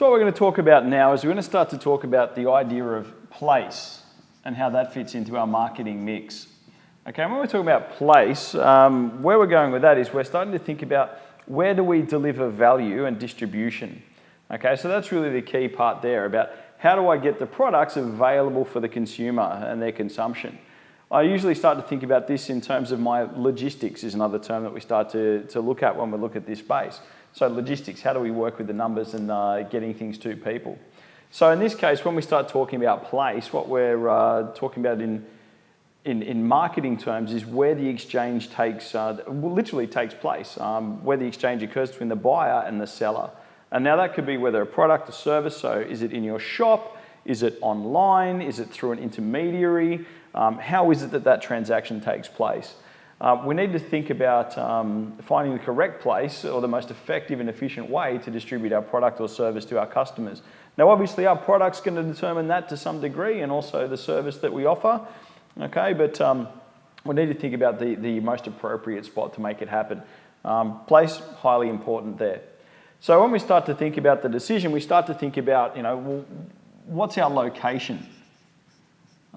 So what we're going to talk about now is we're going to start to talk about the idea of place and how that fits into our marketing mix. Okay, and when we're talking about place, where we're going with that is we're starting to think about where do we deliver value and distribution. Okay, so that's really the key part there about how do I get the products available for the consumer and their consumption. I usually start to think about this in terms of my logistics is another term that we start to look at when we look at this space. So logistics, how do we work with the numbers and getting things to people? So in this case, when we start talking about place, what we're talking about in marketing terms is where the exchange literally takes place, where the exchange occurs between the buyer and the seller. And now that could be whether a product or service, so is it in your shop, is it online, is it through an intermediary, how is it that transaction takes place? We need to think about finding the correct place or the most effective and efficient way to distribute our product or service to our customers. Now obviously our product's going to determine that to some degree and also the service that we offer, okay, but we need to think about the most appropriate spot to make it happen. Place, highly important there. So when we start to think about the decision, we start to think about, well, what's our location?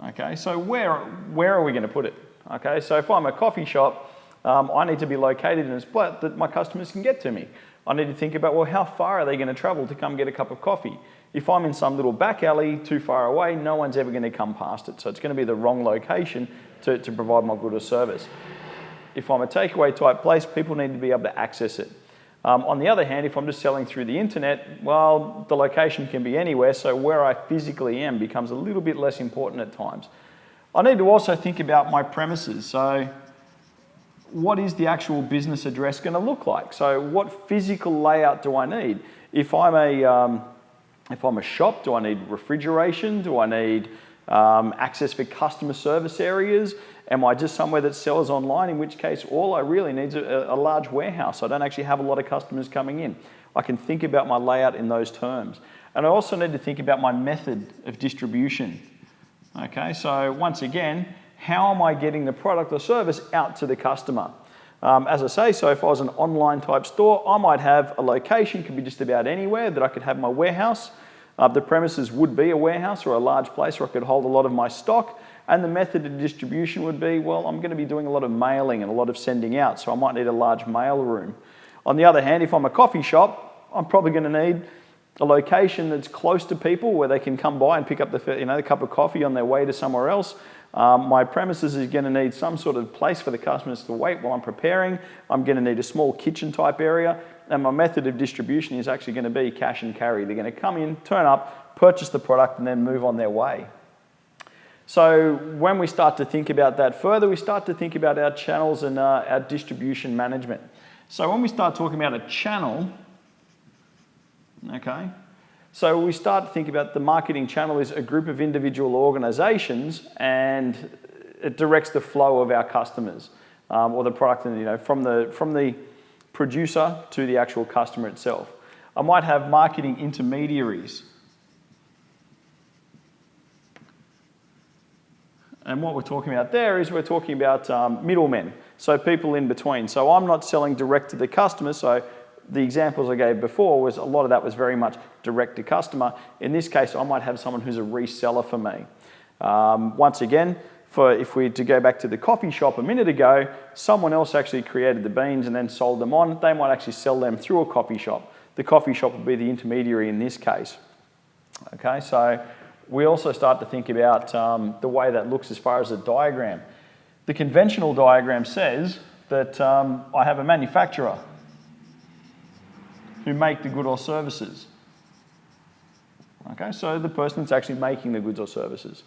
Okay, so where are we going to put it? Okay, so if I'm a coffee shop, I need to be located in a spot that my customers can get to me. I need to think about, well, how far are they going to travel to come get a cup of coffee? If I'm in some little back alley too far away, no one's ever going to come past it. So it's going to be the wrong location to provide my good or service. If I'm a takeaway type place, people need to be able to access it. On the other hand, if I'm just selling through the internet, well, the location can be anywhere, so where I physically am becomes a little bit less important at times. I need to also think about my premises. So what is the actual business address going to look like? So what physical layout do I need? If I'm a shop, do I need refrigeration? Do I need access for customer service areas? Am I just somewhere that sells online, in which case all I really need is a large warehouse. I don't actually have a lot of customers coming in. I can think about my layout in those terms. And I also need to think about my method of distribution. Okay, so once again, how am I getting the product or service out to the customer? As I say, so if I was an online type store, I might have a location, could be just about anywhere that I could have my warehouse. The premises would be a warehouse or a large place where I could hold a lot of my stock. And the method of distribution would be, well, I'm going to be doing a lot of mailing and a lot of sending out, so I might need a large mail room. On the other hand, if I'm a coffee shop, I'm probably going to need a location that's close to people where they can come by and pick up the cup of coffee on their way to somewhere else. My premises is going to need some sort of place for the customers to wait while I'm preparing. I'm going to need a small kitchen type area. And my method of distribution is actually going to be cash and carry. They're going to come in, turn up, purchase the product, and then move on their way. So when we start to think about that further, we start to think about our channels and our distribution management. So when we start talking about a channel, okay, so we start to think about the marketing channel is a group of individual organizations and it directs the flow of our customers or the product from the producer to the actual customer itself. I might have marketing intermediaries. And what we're talking about there is we're talking about middlemen, so people in between. So I'm not selling direct to the customer, so the examples I gave before was a lot of that was very much direct to customer. In this case, I might have someone who's a reseller for me. Once again, if we to go back to the coffee shop a minute ago, someone else actually created the beans and then sold them on. They might actually sell them through a coffee shop. The coffee shop would be the intermediary in this case. Okay, so we also start to think about the way that looks as far as a diagram. The conventional diagram says that I have a manufacturer who make the good or services. Okay, so the person that's actually making the goods or services.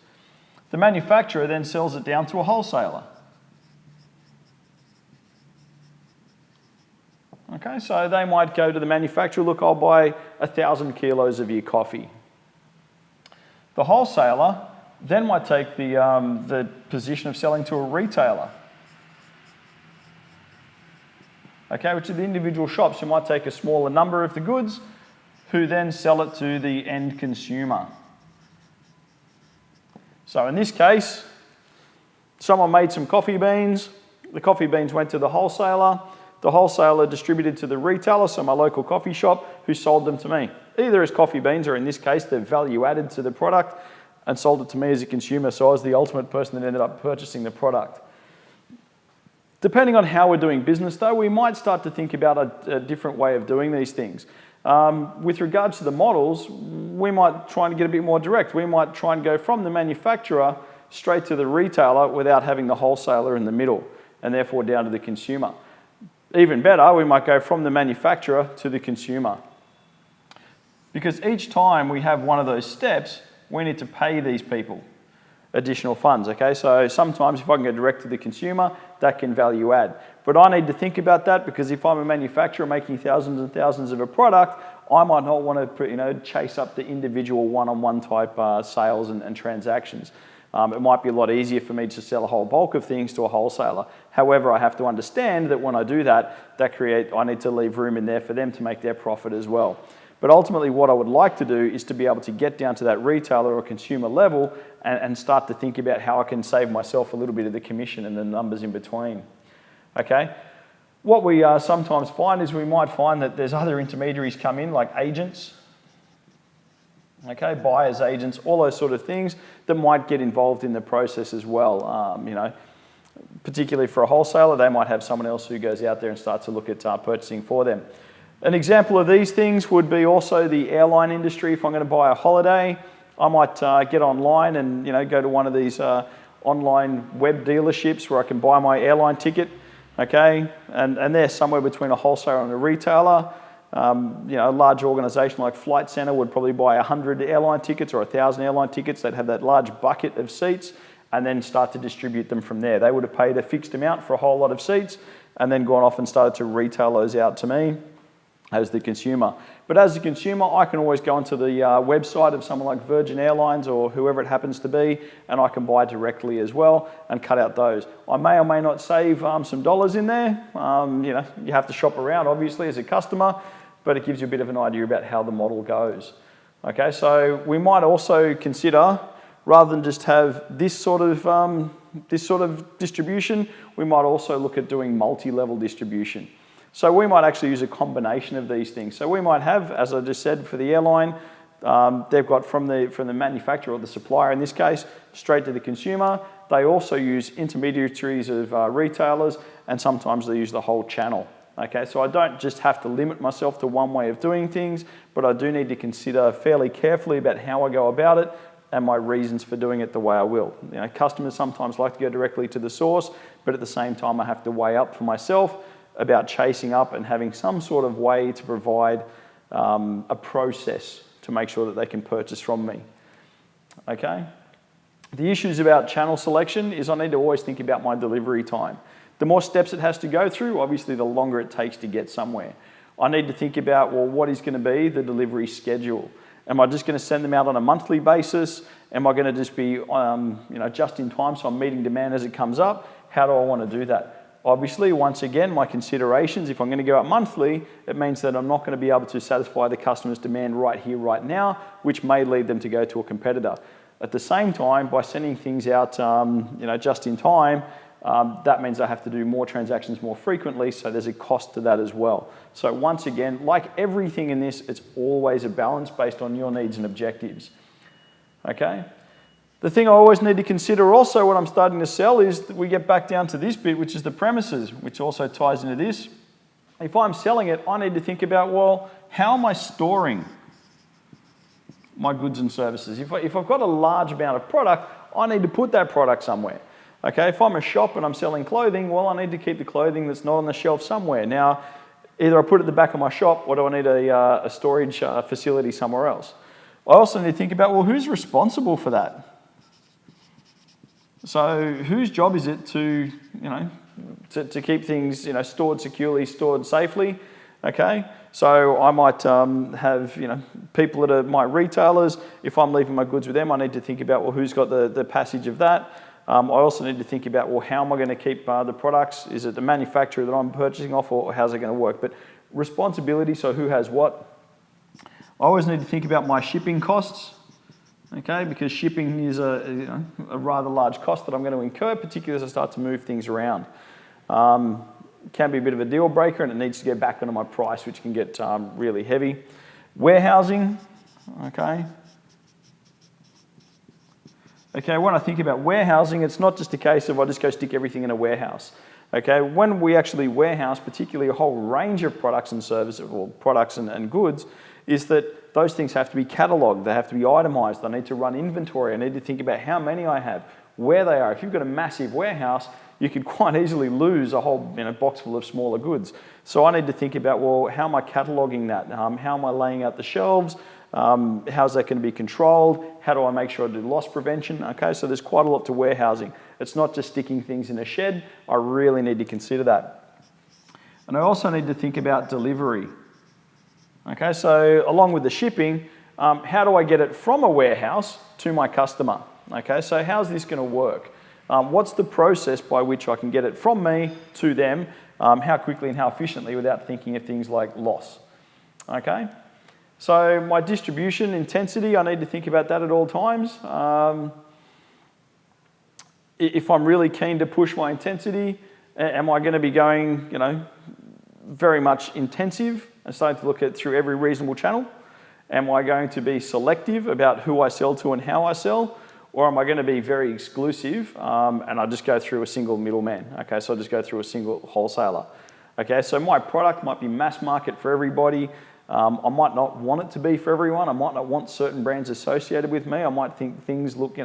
The manufacturer then sells it down to a wholesaler. Okay, so they might go to the manufacturer, look, I'll buy 1,000 kilos of your coffee. The wholesaler then might take the position of selling to a retailer. Okay, which are the individual shops who might take a smaller number of the goods, who then sell it to the end consumer. So in this case, someone made some coffee beans. The coffee beans went to the wholesaler. the wholesaler distributed to the retailer, so my local coffee shop, who sold them to me, either as coffee beans or in this case, they're value added to the product and sold it to me as a consumer. So I was the ultimate person that ended up purchasing the product. Depending on how we're doing business though, we might start to think about a different way of doing these things. With regards to the models, we might try and get a bit more direct. We might try and go from the manufacturer straight to the retailer without having the wholesaler in the middle, and therefore down to the consumer. Even better, we might go from the manufacturer to the consumer. Because each time we have one of those steps, we need to pay these people additional funds, okay? So sometimes if I can go direct to the consumer, that can value add. But I need to think about that, because if I'm a manufacturer making thousands and thousands of a product, I might not want to chase up the individual one-on-one type sales and transactions. It might be a lot easier for me to sell a whole bulk of things to a wholesaler. However, I have to understand that when I do that, I need to leave room in there for them to make their profit as well. But ultimately what I would like to do is to be able to get down to that retailer or consumer level and start to think about how I can save myself a little bit of the commission and the numbers in between. Okay? What we sometimes find is we might find that there's other intermediaries come in, like agents, okay, buyers, agents, all those sort of things that might get involved in the process as well. Particularly for a wholesaler, they might have someone else who goes out there and starts to look at purchasing for them. An example of these things would be also the airline industry. If I'm going to buy a holiday, I might get online and go to one of these online web dealerships where I can buy my airline ticket, okay? And they're somewhere between a wholesaler and a retailer. A large organisation like Flight Centre would probably buy 100 airline tickets or 1,000 airline tickets. They'd have that large bucket of seats and then start to distribute them from there. They would have paid a fixed amount for a whole lot of seats and then gone off and started to retail those out to me as the consumer. But as a consumer, I can always go onto the website of someone like Virgin Airlines or whoever it happens to be, and I can buy directly as well and cut out those. I may or may not save some dollars in there. You have to shop around, obviously, as a customer, but it gives you a bit of an idea about how the model goes. Okay, so we might also consider, rather than just have this sort of distribution, we might also look at doing multi-level distribution. So we might actually use a combination of these things. So we might have, as I just said, for the airline, they've got from the manufacturer or the supplier in this case, straight to the consumer. They also use intermediaries of retailers, and sometimes they use the whole channel. Okay, so I don't just have to limit myself to one way of doing things, but I do need to consider fairly carefully about how I go about it and my reasons for doing it the way I will. Customers sometimes like to go directly to the source, but at the same time I have to weigh up for myself about chasing up and having some sort of way to provide a process to make sure that they can purchase from me. Okay? The issues about channel selection is I need to always think about my delivery time. The more steps it has to go through, obviously the longer it takes to get somewhere. I need to think about, well, what is going to be the delivery schedule? Am I just going to send them out on a monthly basis? Am I going to just be just in time so I'm meeting demand as it comes up? How do I want to do that? Obviously, once again, my considerations, if I'm going to go out monthly, it means that I'm not going to be able to satisfy the customer's demand right here, right now, which may lead them to go to a competitor. At the same time, by sending things out just in time, that means I have to do more transactions more frequently, so there's a cost to that as well. So once again, like everything in this, it's always a balance based on your needs and objectives. Okay? The thing I always need to consider also when I'm starting to sell is that we get back down to this bit, which is the premises, which also ties into this. If I'm selling it, I need to think about, well, how am I storing my goods and services? If I've got a large amount of product, I need to put that product somewhere. Okay, if I'm a shop and I'm selling clothing, well, I need to keep the clothing that's not on the shelf somewhere. Now, either I put it at the back of my shop, or do I need a storage facility somewhere else? I also need to think about, well, who's responsible for that? So whose job is it to keep things, stored securely, stored safely? Okay, so I might have, people that are my retailers. If I'm leaving my goods with them, I need to think about, well, who's got the passage of that? I also need to think about, well, how am I going to keep the products? Is it the manufacturer that I'm purchasing off, or how's it going to work? But responsibility, so who has what? I always need to think about my shipping costs. Okay, because shipping is a rather large cost that I'm going to incur, particularly as I start to move things around. can be a bit of a deal breaker, and it needs to go back onto my price, which can get really heavy. Warehousing, okay. Okay, when I think about warehousing, it's not just a case of I just go stick everything in a warehouse. Okay, when we actually warehouse, particularly a whole range of products and services, or products and goods, is that those things have to be catalogued, they have to be itemised, I need to run inventory, I need to think about how many I have, where they are. If you've got a massive warehouse, you could quite easily lose a whole box full of smaller goods. So I need to think about, well, how am I cataloguing that? How am I laying out the shelves? How's that going to be controlled? How do I make sure I do loss prevention? Okay, so there's quite a lot to warehousing. It's not just sticking things in a shed. I really need to consider that. And I also need to think about delivery. Okay, so along with the shipping, how do I get it from a warehouse to my customer? Okay, so how's this going to work? What's the process by which I can get it from me to them, how quickly and how efficiently without thinking of things like loss? Okay, so my distribution intensity, I need to think about that at all times. If I'm really keen to push my intensity, am I going to be going, very much intensive and starting to look at through every reasonable channel? Am I going to be selective about who I sell to and how I sell? Or am I going to be very exclusive and I just go through a single middleman? Okay, so I just go through a single wholesaler. Okay, so my product might be mass market for everybody. I might not want it to be for everyone. I might not want certain brands associated with me. I might think things look,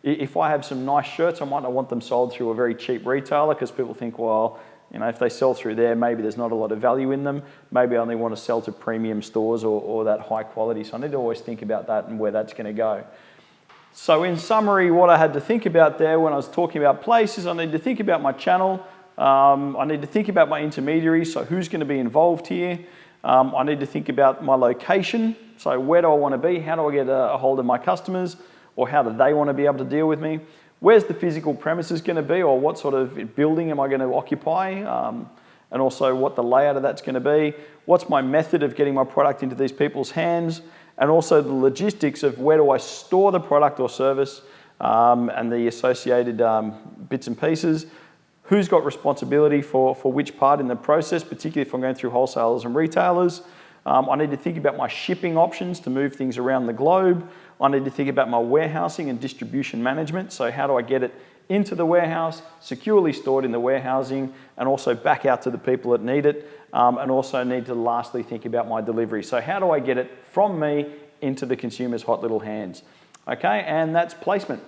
if I have some nice shirts, I might not want them sold through a very cheap retailer because people think, well, if they sell through there, maybe there's not a lot of value in them. Maybe I only want to sell to premium stores or that high quality. So I need to always think about that and where that's going to go. So in summary, what I had to think about there when I was talking about places, I need to think about my channel. I need to think about my intermediaries, so who's going to be involved here. I need to think about my location. So where do I want to be? How do I get a hold of my customers? Or how do they want to be able to deal with me? Where's the physical premises going to be? Or what sort of building am I going to occupy? And also what the layout of that's going to be. What's my method of getting my product into these people's hands? And also the logistics of where do I store the product or service and the associated bits and pieces. Who's got responsibility for which part in the process, particularly if I'm going through wholesalers and retailers. I need to think about my shipping options to move things around the globe. I need to think about my warehousing and distribution management. So how do I get it into the warehouse, securely stored in the warehousing, and also back out to the people that need it. And also need to lastly think about my delivery. So how do I get it from me into the consumer's hot little hands? Okay, and that's placement.